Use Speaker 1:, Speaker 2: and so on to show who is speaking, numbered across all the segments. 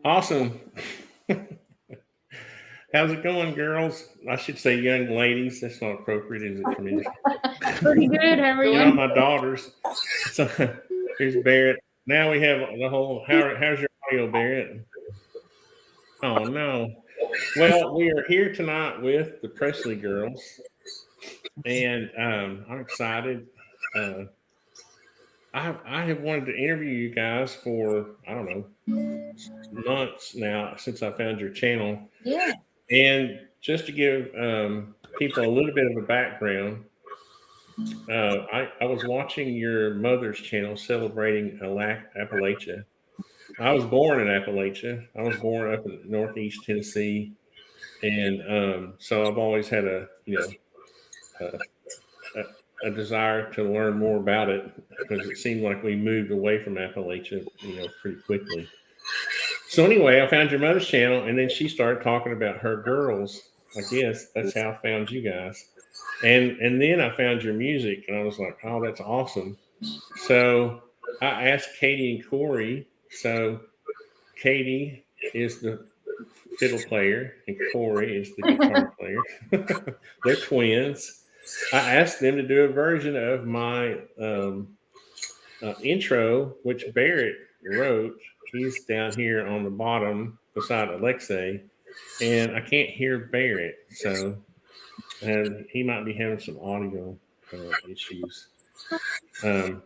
Speaker 1: Awesome. How's it going, girls? I should say young ladies. That's not appropriate, is it, for me?
Speaker 2: Pretty good. How are you?
Speaker 1: You know, my daughters. So here's Barrett. Now we have the whole. How's your audio, Barrett? Oh no. Well, we are here tonight with the Presley Girls, and I'm excited. I have wanted to interview you guys for, I don't know, months now since I found your channel.
Speaker 2: Yeah.
Speaker 1: And just to give people a little bit of a background, I was watching your mother's channel celebrating Appalachia. I was born in Appalachia. I was born up in Northeast Tennessee. And so I've always had a desire to learn more about it, because it seemed like we moved away from Appalachia, pretty quickly. So anyway, I found your mother's channel, and then she started talking about her girls. I guess that's how I found you guys. And then I found your music, and I was like, oh, that's awesome. So I asked Katie and Corie. So Katie is the fiddle player, and Corie is the guitar player. They're twins. I asked them to do a version of my intro, which Barrett wrote. He's down here on the bottom beside Alexei, and I can't hear Barrett, so and he might be having some audio issues. And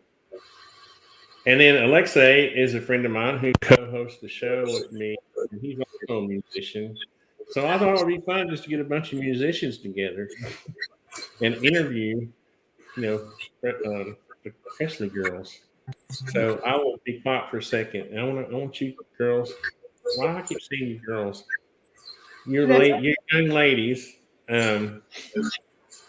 Speaker 1: then Alexei is a friend of mine who co-hosts the show with me, and he's also a musician. So I thought it would be fun just to get a bunch of musicians together and interview, the Presley Girls. So I will be quiet for a second. And I want you girls. Why do I keep saying you girls? You're young ladies, to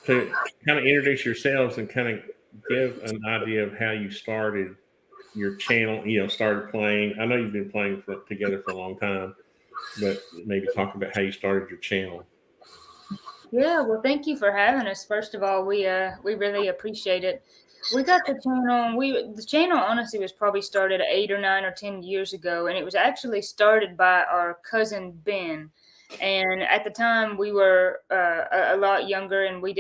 Speaker 1: kind of introduce yourselves and kind of give an idea of how you started your channel. Started playing. I know you've been playing together for a long time, but maybe talk about how you started your channel.
Speaker 2: Yeah, well, thank you for having us. First of all, we really appreciate it. We got the channel. The channel honestly was probably started 8 or 9 or 10 years ago, and it was actually started by our cousin Ben. And at the time, we were a lot younger, and we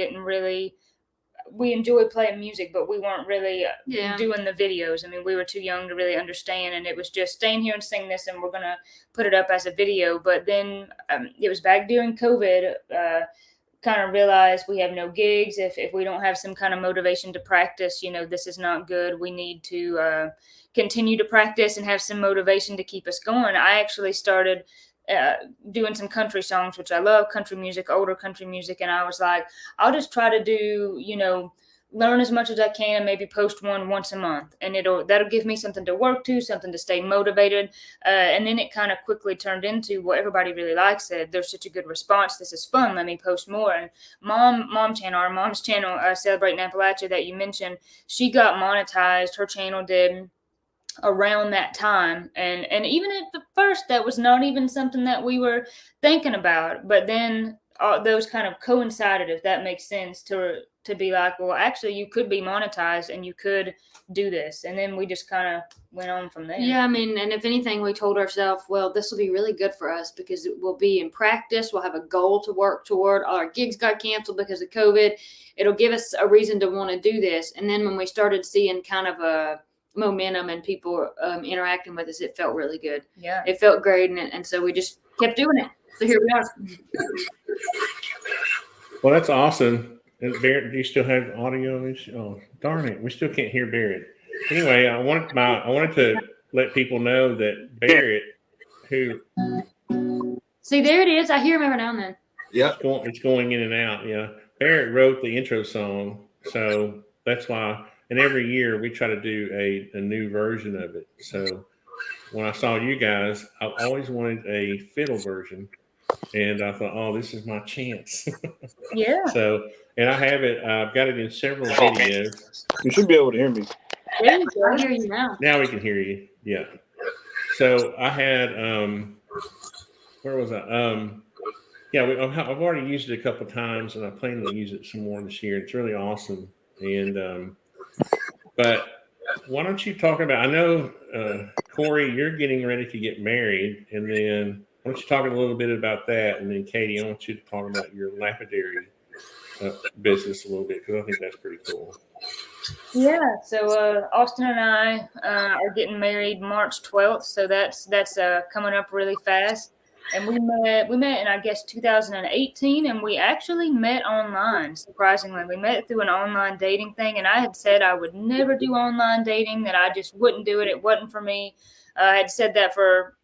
Speaker 2: enjoyed playing music, but we weren't really doing the videos. I mean, we were too young to really understand, and it was just staying here and sing this, and we're gonna put it up as a video. But then it was back during COVID. Kind of realized we have no gigs. If we don't have some kind of motivation to practice, this is not good. We need to continue to practice and have some motivation to keep us going. I actually started doing some country songs, which I love, country music, older country music. And I was like, I'll just try to do, learn as much as I can and maybe post one once a month. And that'll give me something to work to, something to stay motivated. And then it kind of quickly turned into what everybody really likes. There's such a good response. This is fun. Let me post more. And our mom's channel, Celebrating Appalachia that you mentioned, she got monetized. Her channel did around that time. And even at the first, that was not even something that we were thinking about. But then those kind of coincided, if that makes sense, to be like, well, actually, you could be monetized and you could do this. And then we just kind of went on from there.
Speaker 3: Yeah, I mean, and if anything, we told ourselves, well, this will be really good for us because it will be in practice. We'll have a goal to work toward. All our gigs got canceled because of COVID. It'll give us a reason to want to do this. And then when we started seeing kind of a momentum and people interacting with us, it felt really good.
Speaker 2: Yeah,
Speaker 3: it felt great. And so we just kept doing it. So here we are.
Speaker 1: Well, that's awesome. And Barrett, do you still have audio? Oh, darn it. We still can't hear Barrett. Anyway, I wanted to let people know that Barrett, who...
Speaker 3: See, there it is. I hear him every now and then.
Speaker 1: Yeah. It's going in and out, yeah. Barrett wrote the intro song, so that's why... And every year we try to do a new version of it. So when I saw you guys, I always wanted a fiddle version. And I thought, oh, this is my chance.
Speaker 2: Yeah.
Speaker 1: So, and I have it, I've got it in several videos.
Speaker 4: You should be able to hear me.
Speaker 2: There you
Speaker 3: I
Speaker 2: go.
Speaker 3: hear you now.
Speaker 1: Now we can hear you. Yeah. So I had where was I? Yeah, I've already used it a couple of times, and I plan to use it some more this year. It's really awesome. And but why don't you talk about? I know Corie, you're getting ready to get married, and then why don't you talk a little bit about that? And then Katie, I want you to talk about your lapidary business a little bit because I think that's pretty cool.
Speaker 2: Yeah, so Austin and I are getting married March 12th, so that's coming up really fast. And we met in I guess 2018, and we actually met online. Surprisingly, we met through an online dating thing, and I had said I would never do online dating, that I just wouldn't do it. It wasn't for me. I had said that for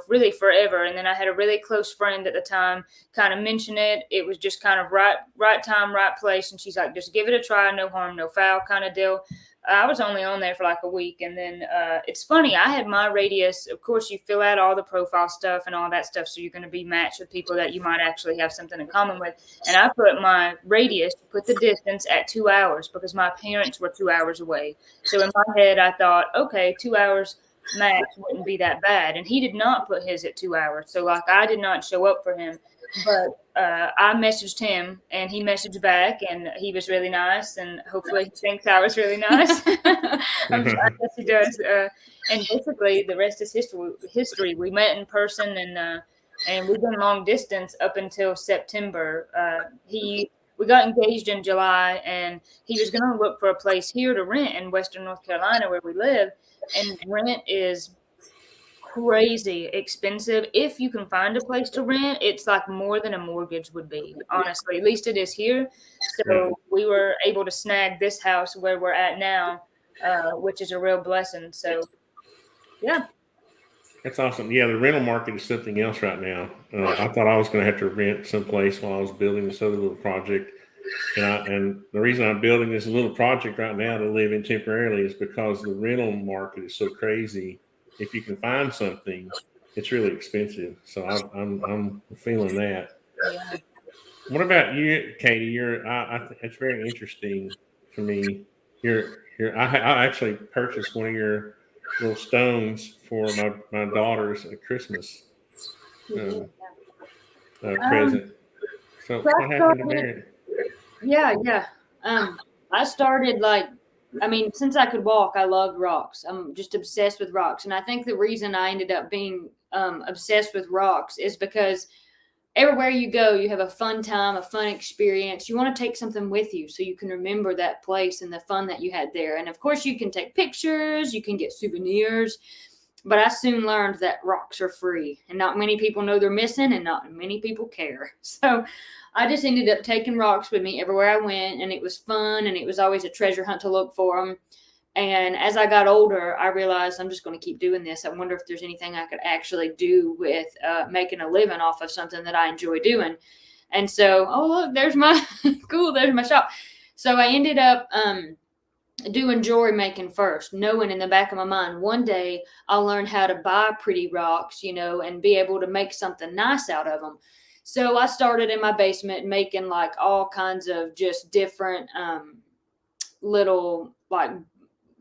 Speaker 2: really forever, and then I had a really close friend at the time kind of mention it. It was just kind of right time, right place. And she's like, just give it a try. No harm, no foul kind of deal. I was only on there for like a week. And then it's funny. I had my radius. Of course, you fill out all the profile stuff and all that stuff. So you're going to be matched with people that you might actually have something in common with. And I put my radius, put the distance at 2 hours because my parents were 2 hours away. So in my head, I thought, okay, 2 hours max wouldn't be that bad. And he did not put his at 2 hours. So like I did not show up for him. But I messaged him and he messaged back, and he was really nice, and hopefully he thinks I was really nice. I guess he does. And basically the rest is history. We met in person, and we've been long distance up until September. We got engaged in July, and he was going to look for a place here to rent in Western North Carolina where we live, and rent is crazy expensive. If you can find a place to rent, it's like more than a mortgage would be, honestly. At least it is here. So we were able to snag this house where we're at now, which is a real blessing. So yeah.
Speaker 1: That's awesome. Yeah, the rental market is something else right now. I thought I was going to have to rent someplace while I was building this other little project. And the reason I'm building this little project right now to live in temporarily is because the rental market is so crazy. If you can find something, it's really expensive. So I'm feeling that.
Speaker 2: Yeah.
Speaker 1: What about you, Katie? It's very interesting to me. I actually purchased one of your little stones for my daughter's Christmas present. So what happened to Barrett?
Speaker 3: Yeah. I started since I could walk, I loved rocks. I'm just obsessed with rocks. And I think the reason I ended up being obsessed with rocks is because everywhere you go, you have a fun time, a fun experience. You want to take something with you so you can remember that place and the fun that you had there. And of course, you can take pictures, you can get souvenirs. But I soon learned that rocks are free, and not many people know they're missing, and not many people care. So I just ended up taking rocks with me everywhere I went, and it was fun, and it was always a treasure hunt to look for them. And as I got older, I realized I'm just going to keep doing this. I wonder if there's anything I could actually do with making a living off of something that I enjoy doing. And so, oh, look, there's my there's my shop. So I ended up doing jewelry making first, knowing in the back of my mind, one day I'll learn how to buy pretty rocks, and be able to make something nice out of them. So I started in my basement making like all kinds of just different little like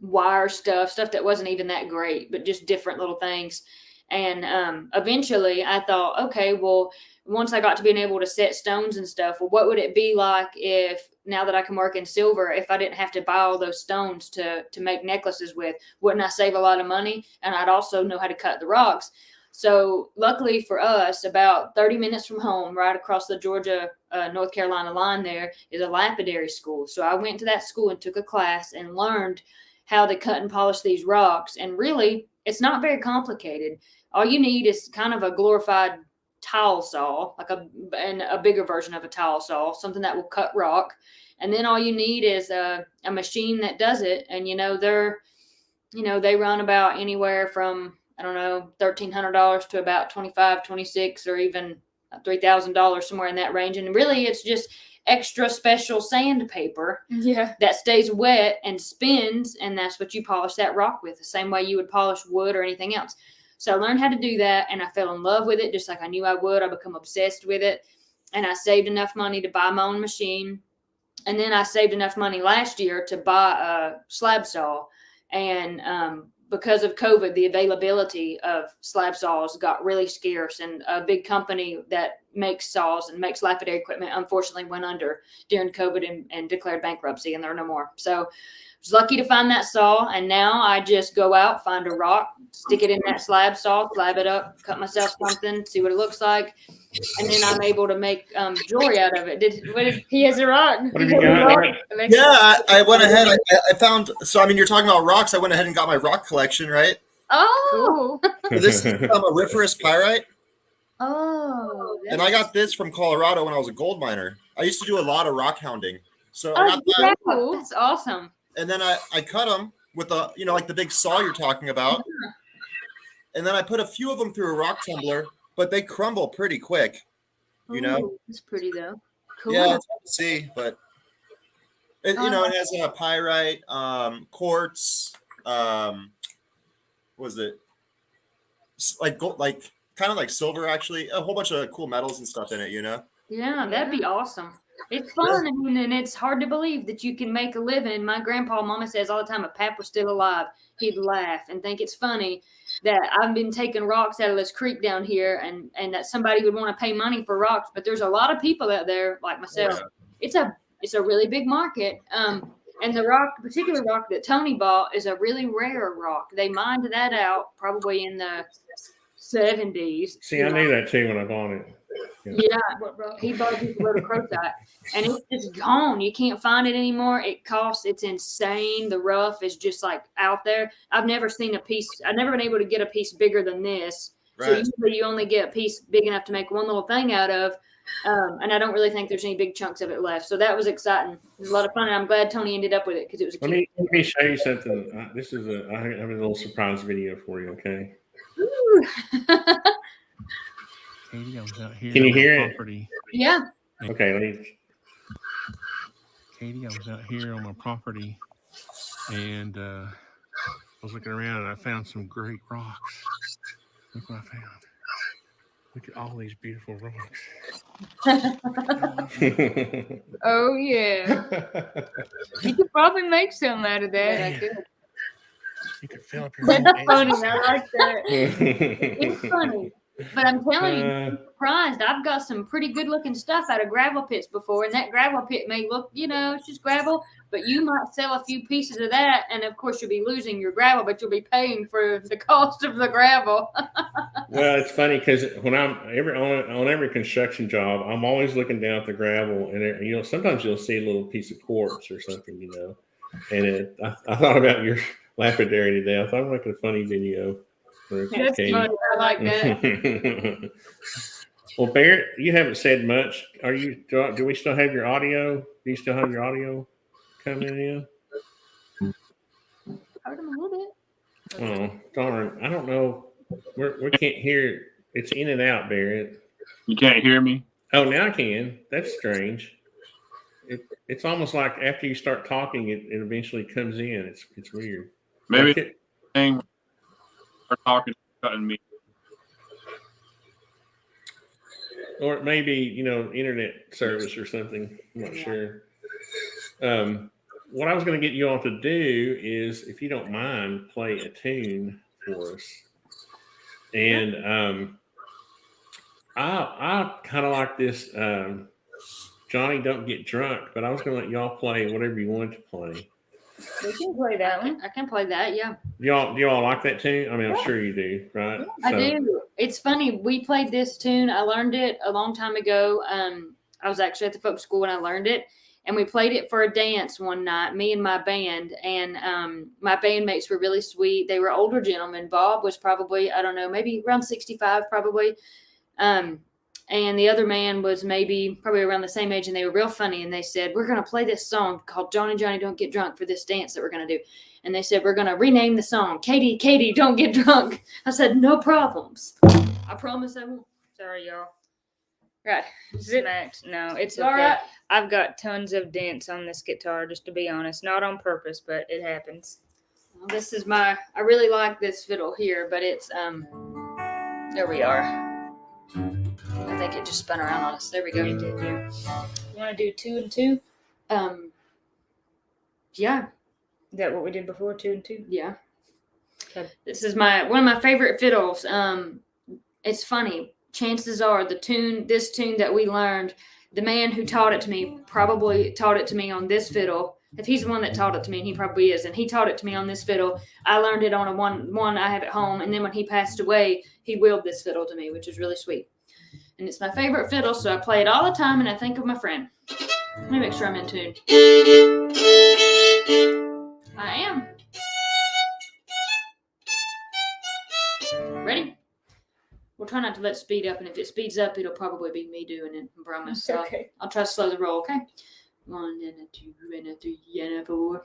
Speaker 3: wire stuff that wasn't even that great, but just different little things. And eventually I thought, okay, well, once I got to being able to set stones and stuff, well, what would it be like if, now that I can work in silver, if I didn't have to buy all those stones to make necklaces with? Wouldn't I save a lot of money? And I'd also know how to cut the rocks. So luckily for us, about 30 minutes from home, right across the Georgia, North Carolina line, there is a lapidary school. So I went to that school and took a class and learned how to cut and polish these rocks. And really, it's not very complicated. All you need is kind of a glorified tile saw, like a bigger version of a tile saw, something that will cut rock. And then all you need is a machine that does it. And, they run about anywhere from, I don't know, $1,300 to about $25, $26, or even $3,000, somewhere in that range. And really, it's just extra special sandpaper that stays wet and spins, and that's what you polish that rock with, the same way you would polish wood or anything else. So I learned how to do that, and I fell in love with it just like I knew I would. I become obsessed with it, and I saved enough money to buy my own machine. And then I saved enough money last year to buy a slab saw. And because of COVID, the availability of slab saws got really scarce, and a big company that makes saws and makes lapidary equipment unfortunately went under during COVID and declared bankruptcy, and they're no more. So I was lucky to find that saw, and now I just go out, find a rock, stick it in that slab saw, slab it up, cut myself something, see what it looks like, and then I'm able to make jewelry out of it.
Speaker 2: He has a rock.
Speaker 1: What have you got?
Speaker 4: Yeah, I went ahead. I found. So I mean, you're talking about rocks. I went ahead and got my rock collection, right?
Speaker 3: Oh,
Speaker 4: This is auriferous pyrite,
Speaker 3: oh,
Speaker 4: and I got this from Colorado when I was a gold miner. I used to do a lot of rock hounding, so I got that,
Speaker 3: that's awesome.
Speaker 4: and then I cut them with a like the big saw you're talking about, and then I put a few of them through a rock tumbler, but they crumble pretty quick.
Speaker 3: Ooh, it's pretty though. Cool.
Speaker 4: Yeah, it's hard to see, but it, it has a pyrite, quartz, was it like gold, like kind of like silver, actually, a whole bunch of cool metals and stuff in it,
Speaker 3: Yeah, that'd be awesome. It's fun, and it's hard to believe that you can make a living. My grandpa, mama says all the time, if Pap was still alive, he'd laugh and think it's funny that I've been taking rocks out of this creek down here, and that somebody would want to pay money for rocks. But there's a lot of people out there like myself. Yeah. It's a really big market. And the particular rock that Tony bought is a really rare rock. They mined that out probably in the 70s.
Speaker 1: See, I knew that too when I bought it.
Speaker 3: Yeah, he bought it for rhodochrosite, and it's just gone. You can't find it anymore. It's insane. The rough is just like out there. I've never seen a piece. I've never been able to get a piece bigger than this. Right. So usually you only get a piece big enough to make one little thing out of. And I don't really think there's any big chunks of it left. So that was exciting. It was a lot of fun, and I'm glad Tony ended up with it because it was.
Speaker 1: Let me show you something. I have a little surprise video for you. Okay.
Speaker 3: Ooh.
Speaker 5: Katie, I was out here.
Speaker 1: Can you hear it?
Speaker 5: Property.
Speaker 3: Yeah.
Speaker 1: Okay.
Speaker 5: Katie, I was out here on my property, and I was looking around, and I found some great rocks. Look what I found. Look at all these beautiful rocks.
Speaker 2: Oh yeah. You could probably make something out of that.
Speaker 3: I could.
Speaker 5: You could fill up your.
Speaker 2: That's funny. I like that.
Speaker 3: It's funny. But I'm telling you, I'm surprised. I've got some pretty good looking stuff out of gravel pits before, and that gravel pit may look, it's just gravel, but you might sell a few pieces of that, and of course you'll be losing your gravel, but you'll be paying for the cost of the gravel.
Speaker 1: Well, it's funny because when I'm on every construction job, I'm always looking down at the gravel, and sometimes you'll see a little piece of quartz or something, And I thought about your lapidary today. I thought I'd make a funny video.
Speaker 3: That's funny. I like that.
Speaker 1: Well, Barrett, you haven't said much. Do we still have your audio? Do you still have your audio coming in?
Speaker 3: Heard him a little bit.
Speaker 1: Oh, darn. I don't know. We can't hear. It's in and out, Barrett.
Speaker 6: You can't hear me?
Speaker 1: Oh, now I can. That's strange. It's almost like after you start talking, it eventually comes in. It's weird.
Speaker 6: Maybe thing are talking, cutting me.
Speaker 1: Or it may be, internet service or something. I'm not sure. What I was going to get you all to do is, if you don't mind, play a tune for us. And I kind of like this Johnny Don't Get Drunk, but I was going to let y'all play whatever you wanted to play.
Speaker 3: We can play that one. I can play that, yeah.
Speaker 1: Do y'all like that tune? I mean, I'm sure you do, right?
Speaker 3: Yeah, I do. It's funny. We played this tune. I learned it a long time ago. I was actually at the folk school when I learned it. And we played it for a dance one night, me and my band. And my bandmates were really sweet. They were older gentlemen. Bob was probably, I don't know, maybe around 65 probably. And the other man was probably around the same age, and they were real funny. And they said, we're going to play this song called Johnny Don't Get Drunk for this dance that we're going to do. And they said, we're going to rename the song Katie, Don't Get Drunk. I said, no problems. I promise I won't.
Speaker 2: Sorry, y'all.
Speaker 3: Right.
Speaker 2: Smacked. No, it's okay.
Speaker 3: All right.
Speaker 2: I've got tons of dents on this guitar, just to be honest. Not on purpose, but it happens.
Speaker 3: Well, this is I really like this fiddle here, but it's, there we are. I think it just spun around on us. There we go.
Speaker 2: It did, yeah. You want to do 2 and 2?
Speaker 3: Yeah.
Speaker 2: Is that what we did before, 2 and 2?
Speaker 3: Yeah.
Speaker 2: Okay.
Speaker 3: This is one of my favorite fiddles. It's funny. Chances are this tune that we learned, the man who taught it to me probably taught it to me on this fiddle. If he's the one that taught it to me, and he probably is, and he taught it to me on this fiddle. I learned it on a one I have at home, and then when he passed away, he willed this fiddle to me, which is really sweet. And it's my favorite fiddle, so I play it all the time, and I think of my friend. Let me make sure I'm in tune. I am. Ready? We'll try not to let it speed up, and if it speeds up, it'll probably be me doing it, I promise. So
Speaker 2: Okay.
Speaker 3: I'll try to slow the roll, okay? 1 and a 2 and a 3 and a 4.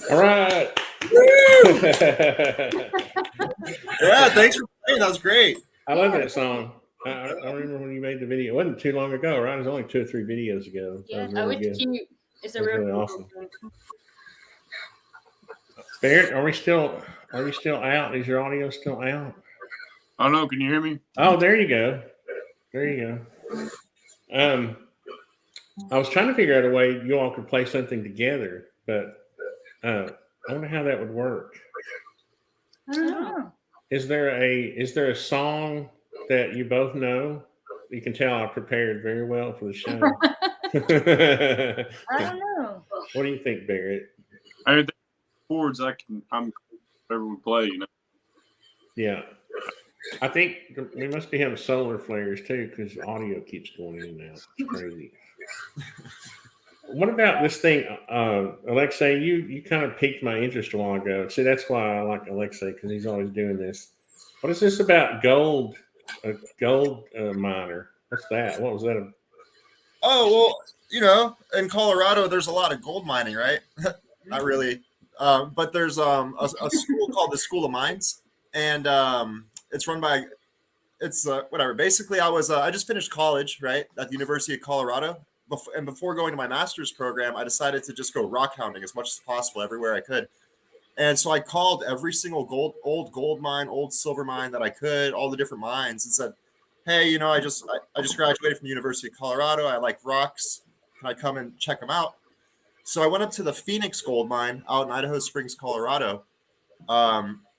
Speaker 1: All right.
Speaker 4: Yeah, thanks for playing. That was great.
Speaker 1: I love that song. I remember when you made the video. It wasn't too long ago, right? It was only 2 or 3 videos ago.
Speaker 3: Yeah,
Speaker 1: That was really
Speaker 3: it's
Speaker 1: good.
Speaker 3: cute. It's a
Speaker 1: That's
Speaker 3: real
Speaker 1: really
Speaker 3: cool
Speaker 1: awesome.
Speaker 3: one.
Speaker 1: Barrett, are we still out? Is your audio still out?
Speaker 6: I don't know. Can you hear me?
Speaker 1: Oh, there you go. There you go. I was trying to figure out a way you all could play something together, but I wonder how that would work.
Speaker 3: I don't know.
Speaker 1: Is there a song that you both know? You can tell I prepared very well for the show.
Speaker 2: I don't know.
Speaker 1: What do you think, Barrett?
Speaker 6: I mean, the chords I'm whatever we play, you know.
Speaker 1: Yeah. I think we must be having solar flares too, because audio keeps going in and out. It's crazy. What about this thing, Alexei? You kind of piqued my interest a while ago. See, that's why I like Alexei, because he's always doing this. What is this about gold miner? What's that? What was that?
Speaker 4: Oh, well, you know, in Colorado, there's a lot of gold mining, right? Not really. But there's a school called the School of Mines, and it's run by, whatever. Basically, I just finished college, right, at the University of Colorado. Before going to my master's program, I decided to just go rock hounding as much as possible everywhere I could. And so I called every single old gold mine, old silver mine that I could, all the different mines, and said, hey, you know, I just graduated from the University of Colorado. I like rocks. Can I come and check them out? So I went up to the Phoenix gold mine out in Idaho Springs, Colorado.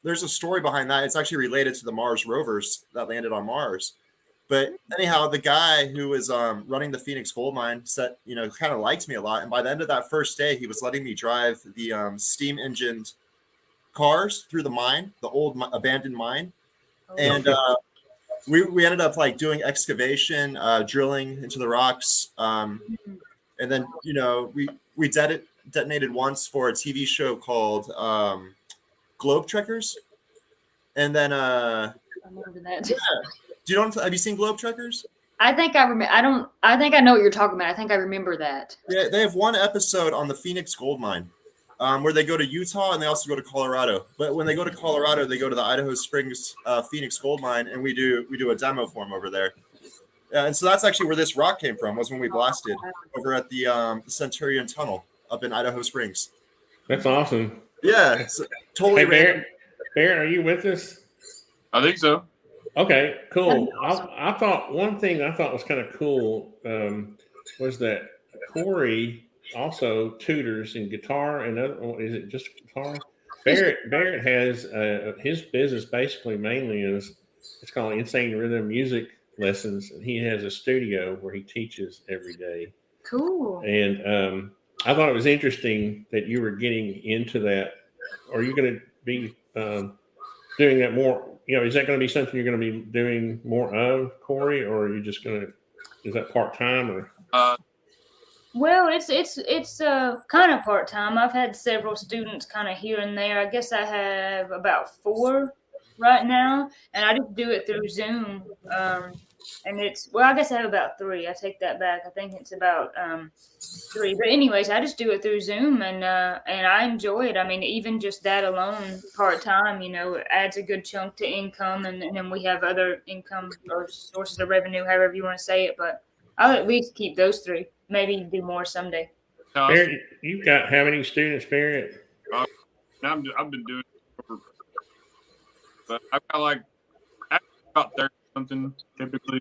Speaker 4: There's a story behind that. It's actually related to the Mars rovers that landed on Mars. But anyhow, the guy who was running the Phoenix gold mine said, kind of liked me a lot. And by the end of that first day, he was letting me drive the steam engined cars through the mine, the old abandoned mine. And we ended up like doing excavation, drilling into the rocks. And then, we detonated once for a TV show called Globe Trekkers. And then,
Speaker 3: I remember that.
Speaker 4: yeah. Have you seen Globe Trekkers?
Speaker 3: I think I remember. I think I know what you're talking about. I think I remember that.
Speaker 4: Yeah, they have one episode on the Phoenix gold mine, where they go to Utah and they also go to Colorado. But when they go to Colorado, they go to the Idaho Springs Phoenix gold mine, and we do a demo for them over there. And so that's actually where this rock came from. Was when we blasted over at the Centurion Tunnel up in Idaho Springs.
Speaker 1: That's awesome.
Speaker 4: Yeah, totally.
Speaker 1: Hey, Barrett, are you with us?
Speaker 6: I think so.
Speaker 1: Okay, cool.
Speaker 3: Awesome.
Speaker 1: I thought one thing I thought was kind of cool was that Corie also tutors in guitar and is it just guitar? Barrett has his business basically mainly it's called Insane Rhythm Music Lessons, and he has a studio where he teaches every day.
Speaker 3: Cool.
Speaker 1: And I thought it was interesting that you were getting into that. Are you going to be doing that more? Is that going to be something you're going to be doing more of, Corie, or are you just going to? Is that part time or?
Speaker 2: Well, it's kind of part time. I've had several students kind of here and there. I guess I have about 4 right now, and I just do it through Zoom. And I guess I have about 3. I take that back. I think it's about 3. But anyways, I just do it through Zoom, and I enjoy it. I mean, even just that alone, part time, it adds a good chunk to income, and then we have other income or sources of revenue, however you want to say it. But I'll at least keep those 3. Maybe do more someday.
Speaker 1: Barrett, you've got how many students, Barrett?
Speaker 6: I've been doing it but I've got about 30 something typically.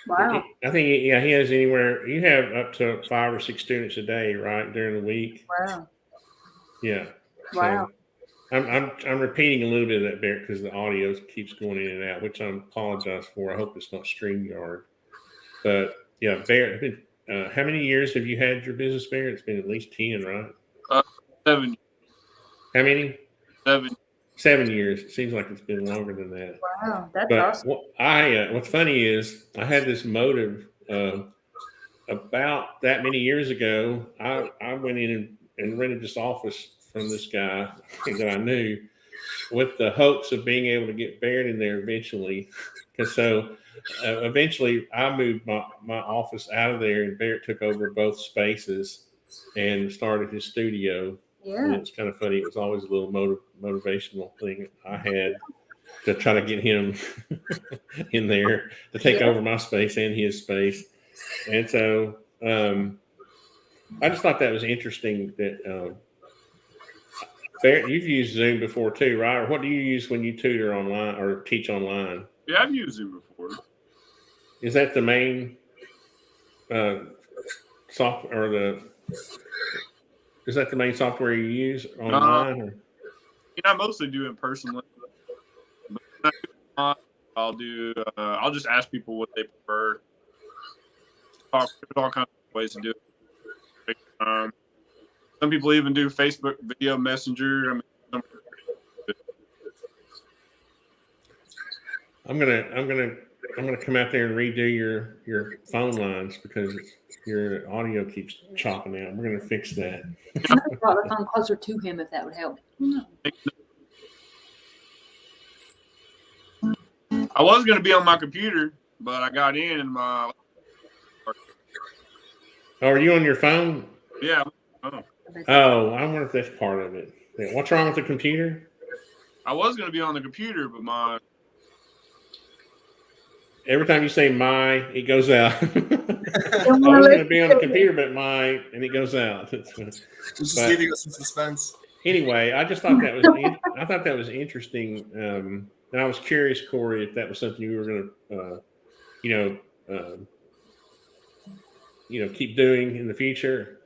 Speaker 3: Wow.
Speaker 1: I think he has anywhere. You have up to 5 or 6 students a day, right, during the week.
Speaker 3: Wow.
Speaker 1: Yeah.
Speaker 3: Wow.
Speaker 1: So I'm repeating a little bit of that, Barrett, because the audio keeps going in and out, which I apologize for. I hope it's not StreamYard. But yeah, Barrett, how many years have you had your business, Barrett? It's been at least 10, right?
Speaker 6: 7.
Speaker 1: How many?
Speaker 6: 7.
Speaker 1: 7 years. It seems like it's been longer than that.
Speaker 2: Wow, that's awesome.
Speaker 1: What's funny is I had this motive about that many years ago. I went in and rented this office from this guy that I knew with the hopes of being able to get Barrett in there eventually. And so eventually I moved my office out of there, and Barrett took over both spaces and started his studio.
Speaker 3: Yeah.
Speaker 1: And it's kind of funny. It was always a little motivational thing I had to try to get him in there to take over my space and his space. And so I just thought that was interesting that Barrett, you've used Zoom before too, right? Or what do you use when you tutor online or teach online?
Speaker 6: Yeah, I've used Zoom before.
Speaker 1: Is that the main software or is that the main software you use online?
Speaker 6: I mostly do it personally. But I'll just ask people what they prefer. There's all kinds of ways to do it. Some people even do Facebook video messenger.
Speaker 1: I'm gonna come out there and redo your phone lines because your audio keeps chopping out. We're gonna fix that.
Speaker 3: I brought the phone closer to him if that would help.
Speaker 6: I was going to be on my computer, but I got in and my.
Speaker 1: Oh, are you on your phone?
Speaker 6: Yeah.
Speaker 1: Oh, I wonder if that's part of it. What's wrong with the computer?
Speaker 6: I was going to be on the computer, but my.
Speaker 1: Every time you say "my," it goes out. I was going to be on the computer, but "my," and it goes out.
Speaker 4: Just leaving us in suspense.
Speaker 1: Anyway, I just thought that was interesting, and I was curious, Corie, if that was something you were going to, keep doing in the future.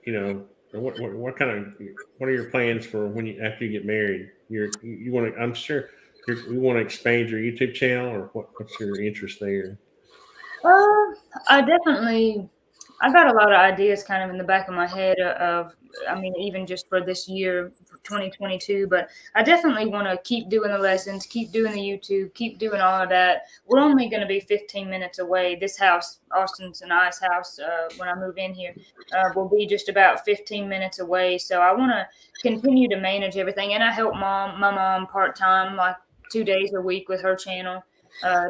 Speaker 1: what are your plans for when you after you get married? You want to, I'm sure you want to expand your YouTube channel, or what's your interest there?
Speaker 2: I definitely, I got a lot of ideas kind of in the back of my head of, I mean, even just for this year, for 2022, but I definitely want to keep doing the lessons, keep doing the YouTube, keep doing all of that. We're only going to be 15 minutes away. This house, Austin's and I's house, when I move in here, will be just about 15 minutes away. So I want to continue to manage everything. And I help my mom part-time, like 2 days a week with her channel.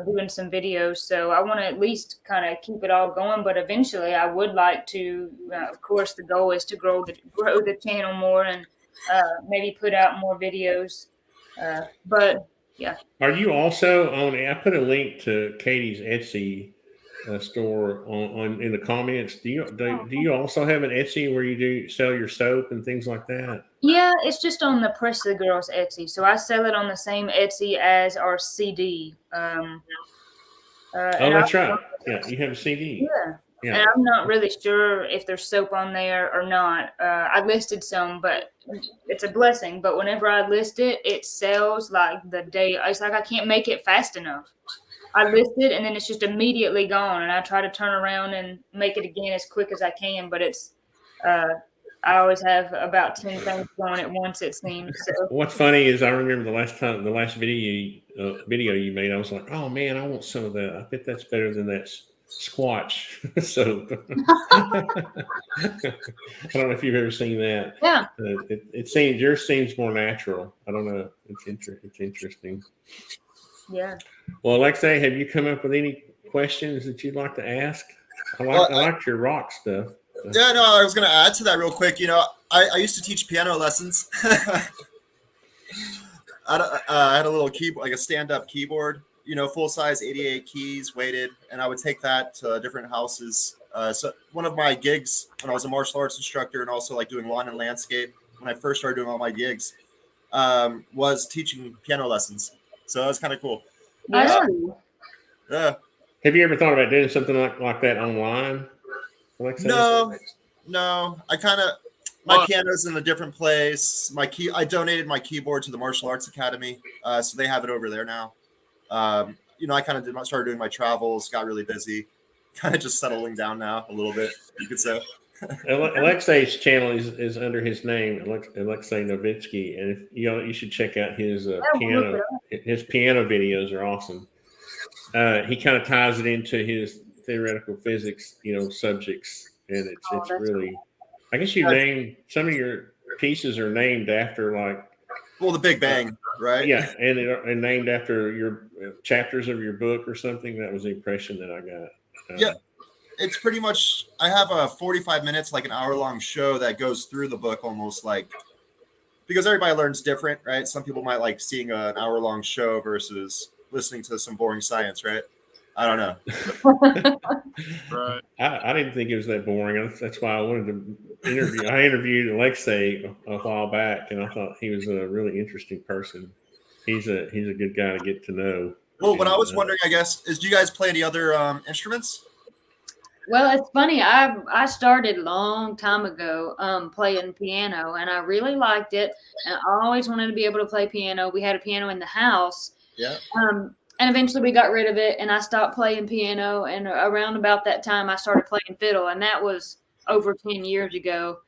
Speaker 2: Doing some videos, so I want to at least kind of keep it all going. But eventually, I would like to. Of course, the goal is to grow the channel more and maybe put out more videos. But yeah.
Speaker 1: Are you also on? I put a link to Katie's Etsy store on in the comments. Do you also have an Etsy where you do sell your soap and things like that?
Speaker 2: Yeah, it's just on the Presley Girls Etsy. So I sell it on the same Etsy as our CD.
Speaker 1: Oh, that's right. Yeah, you have a CD.
Speaker 2: Yeah. And I'm not really sure if there's soap on there or not. I listed some, but it's a blessing. But whenever I list it, it sells like the day. It's like I can't make it fast enough. I list it and then it's just immediately gone. And I try to turn around and make it again as quick as I can. But it's I always have about 10 things going at once, it seems. So.
Speaker 1: What's funny is I remember the last video you made. I was like, oh man, I want some of that. I bet that's better than that Squatch soap. I don't know if you've ever seen that.
Speaker 2: Yeah.
Speaker 1: Yours seems more natural. I don't know. It's interesting.
Speaker 2: Yeah.
Speaker 1: Well, Alexei, have you come up with any questions that you'd like to ask? I like your rock stuff.
Speaker 4: Yeah, no, I was going to add to that real quick. You know, I used to teach piano lessons. I had a little keyboard, like a stand-up keyboard, you know, full-size 88 keys, weighted, and I would take that to different houses. So one of my gigs when I was a martial arts instructor and also like doing lawn and landscape, when I first started doing all my gigs, was teaching piano lessons. So that was kind of cool.
Speaker 2: Yeah.
Speaker 1: Have you ever thought about doing something like that online?
Speaker 4: No. I kind of my piano's in a different place. I donated my keyboard to the Martial Arts Academy, so they have it over there now. You know, I kind of started doing my travels, got really busy, kind of just settling down now a little bit, you could say.
Speaker 1: Alexei's channel is under his name, Alexei Novitsky, and you should check out his piano. His piano videos are awesome. He kind of ties it into his theoretical physics, subjects, and it's really. Cool. I guess you named some of your pieces are named after
Speaker 4: the Big Bang, right?
Speaker 1: Yeah, and named after your chapters of your book or something. That was the impression that I got.
Speaker 4: Yeah, it's pretty much. I have a 45 minutes, like an hour-long show that goes through the book, almost because everybody learns different, right? Some people might like seeing an hour-long show versus listening to some boring science, right? I don't know.
Speaker 6: Right.
Speaker 1: I didn't think it was that boring. That's why I wanted to interview. I interviewed Alexei a while back, and I thought he was a really interesting person. He's a good guy to get to know.
Speaker 4: Well, what I was wondering, I guess, is do you guys play any other instruments?
Speaker 3: Well, it's funny. I started a long time ago playing piano, and I really liked it. And I always wanted to be able to play piano. We had a piano in the house.
Speaker 4: Yeah.
Speaker 3: And eventually we got rid of it, and I stopped playing piano. And around about that time, I started playing fiddle, and that was over 10 years ago.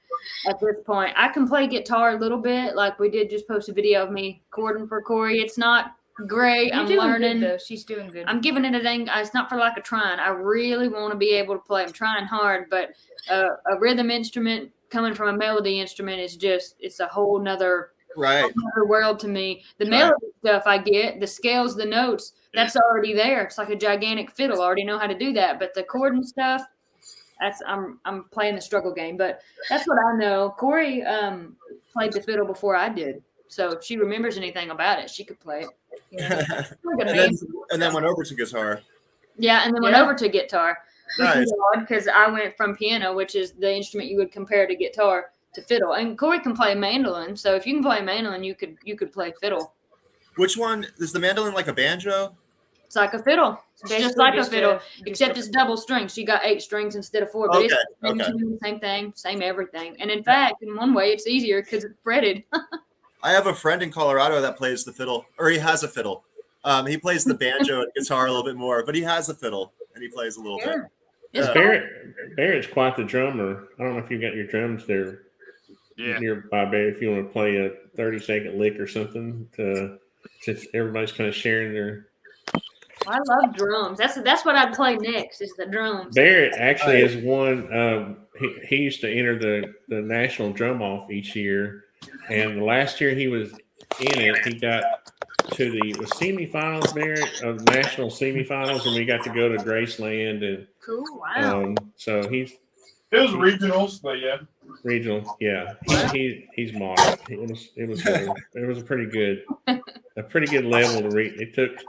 Speaker 3: At this point, I can play guitar a little bit. Like we did just post a video of me chording for Corie. It's not great. I'm learning.
Speaker 2: Good, though. She's doing good.
Speaker 3: I'm giving it a dang. It's not for lack of trying. I really want to be able to play. I'm trying hard, but a rhythm instrument coming from a melody instrument is it's a whole nother world to me. The melody stuff I get, the scales, the notes, that's already there. It's like a gigantic fiddle. I already know how to do that. But the chord and stuff, I'm playing the struggle game. But that's what I know. Corie played the fiddle before I did. So if she remembers anything about it, she could play it.
Speaker 4: And then went over to guitar.
Speaker 3: Yeah, and then went over to guitar.
Speaker 4: Nice.
Speaker 3: Because I went from piano, which is the instrument you would compare to guitar, to fiddle. And Corie can play mandolin. So if you can play mandolin, you could play fiddle.
Speaker 4: Which one is the mandolin, like a banjo?
Speaker 3: It's like a fiddle. It's just
Speaker 2: Basically
Speaker 3: like a
Speaker 2: just
Speaker 3: fiddle,
Speaker 2: just
Speaker 3: except it's double strings. You got 8 strings instead of 4. But it's
Speaker 4: Okay,
Speaker 3: the same thing, same everything. And in fact, in one way, it's easier because it's fretted.
Speaker 4: I have a friend in Colorado that plays the fiddle, or he has a fiddle. He plays the banjo and guitar a little bit more, but he has a fiddle and he plays a little bit.
Speaker 3: It's
Speaker 4: Yeah.
Speaker 1: Barrett's quite the drummer. I don't know if you got your drums there nearby, Barrett. If you want to play a 30-second lick or something, since everybody's kind of sharing their.
Speaker 3: I love drums. That's what I'd play next is the drums.
Speaker 1: Barrett actually has won. He used to enter the national drum off each year, and the last year he was in it, he got to the semifinals, Barrett, of national semifinals, and we got to go to Graceland, and
Speaker 3: Cool. Wow.
Speaker 1: so
Speaker 6: It was regionals, but yeah.
Speaker 1: regional, yeah. He's modest. It was a pretty good level to reach. It took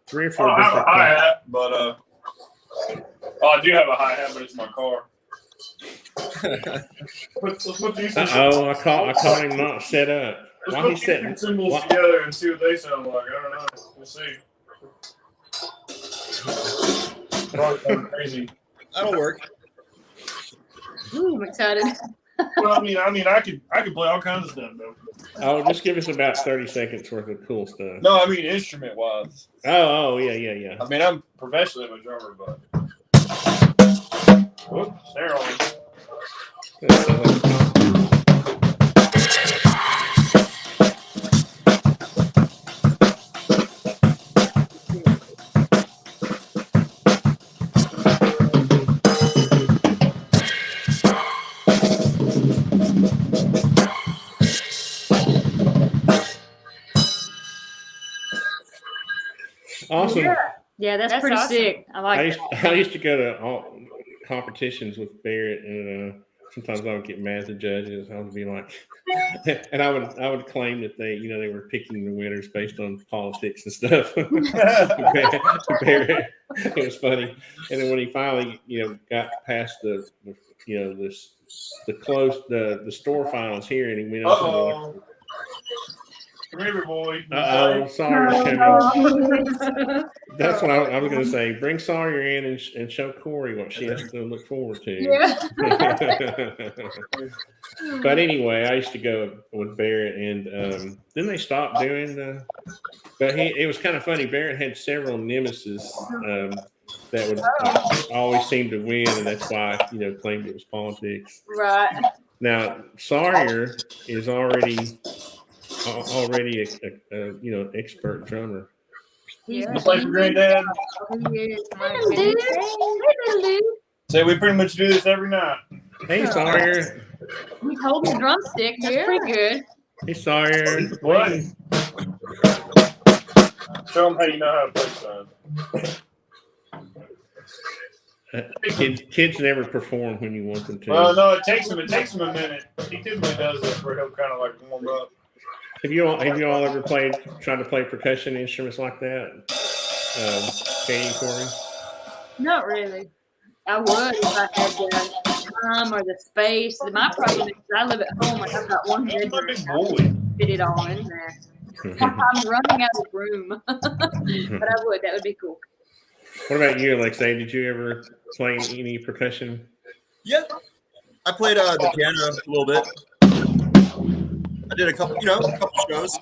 Speaker 1: 3 or 4
Speaker 6: I have a
Speaker 1: different.
Speaker 6: hi hat, but I do have a hi hat, but it's my car. Let's put these.
Speaker 1: I caught him not set up.
Speaker 6: Let's
Speaker 1: Why
Speaker 6: put
Speaker 1: he
Speaker 6: these
Speaker 1: setting?
Speaker 6: symbols together and see what they sound like. I don't know. We'll see. Probably sound crazy.
Speaker 4: That'll work.
Speaker 3: Ooh, I'm excited.
Speaker 6: Well, I mean, I could play all kinds of stuff though.
Speaker 1: Oh, just give us about 30 seconds worth of cool stuff.
Speaker 6: No, I mean instrument wise.
Speaker 1: Oh, yeah.
Speaker 6: I mean, I'm professionally a drummer, but. Whoops, there on.
Speaker 1: Awesome.
Speaker 3: Yeah, that's pretty
Speaker 2: awesome.
Speaker 3: sick. I like
Speaker 1: I used to go to all competitions with Barrett, and sometimes I would get mad at the judges. I would be like, and I would claim that they were picking the winners based on politics and stuff. Barrett, it was funny. And then when he finally got past the store finals here, and he went up to
Speaker 6: Come here, boy.
Speaker 1: Sawyer's coming. That's what I was going to say. Bring Sawyer in and show Corie what she has to look forward to.
Speaker 3: Yeah.
Speaker 1: But anyway, I used to go with Barrett, and then they stopped doing but it was kind of funny. Barrett had several nemesis that would always seem to win, and that's why I claimed it was politics.
Speaker 3: Right.
Speaker 1: Now Sawyer is already an expert drummer.
Speaker 6: You play for Granddad? Say we pretty much do this every night.
Speaker 1: Hey Sawyer.
Speaker 3: He's holding the drumstick. That's pretty good.
Speaker 1: Hey Sawyer.
Speaker 6: What? Show them how you know how to play son.
Speaker 1: Kids never perform when you want them to.
Speaker 6: Well, no, it takes him a minute. He typically does this where he'll kind of like warm up.
Speaker 1: Have you all ever tried to play percussion instruments like that? Katie and Corie?
Speaker 3: Not really. I would if I had the time or the space. My problem is I live at home and I've got one bedroom.
Speaker 6: My big boy.
Speaker 3: Fit it all in there. I'm running out of room. But I would. That would be cool.
Speaker 1: What about you, Alexei? Did you ever play any percussion?
Speaker 4: Yeah, I played the piano a little bit. I did a couple shows.